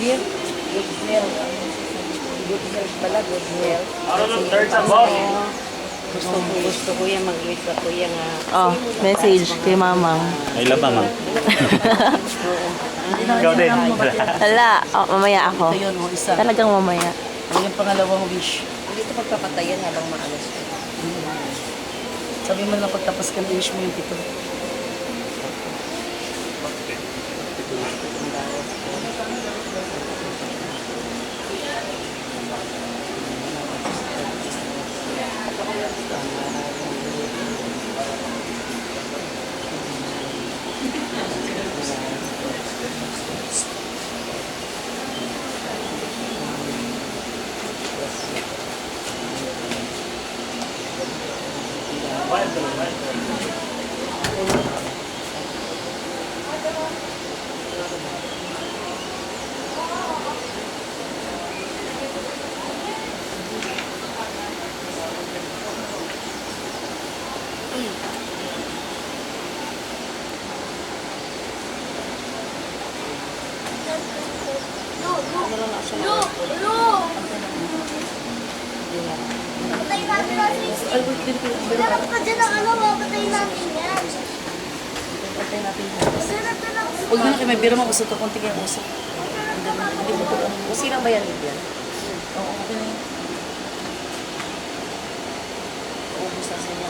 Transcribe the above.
Health. Good health. Good health pala, good health. Gusto ko yan mag-uwi sa kuya nga. Oh, message kay mamang. May laba, ma'am. Ikaw din. Hala, oh, mamaya ako. Ito yun, isa. Talagang mamaya. Ang yung pangalawang wish. Hindi ito pagpapatayan habang maalas. Sabi mo lang pagtapos ka na wish mo yung pito. Sarap ka dyan ang ano, mapatay natin yan. Patay natin yan. Sarap ka lang. Huwag na kayo, may biro mo usok ka, kunti kayong usok. Hindi mo po, kasi lang ba yan, Lydia? Oo, okay na yun. Ubus na sa inyo,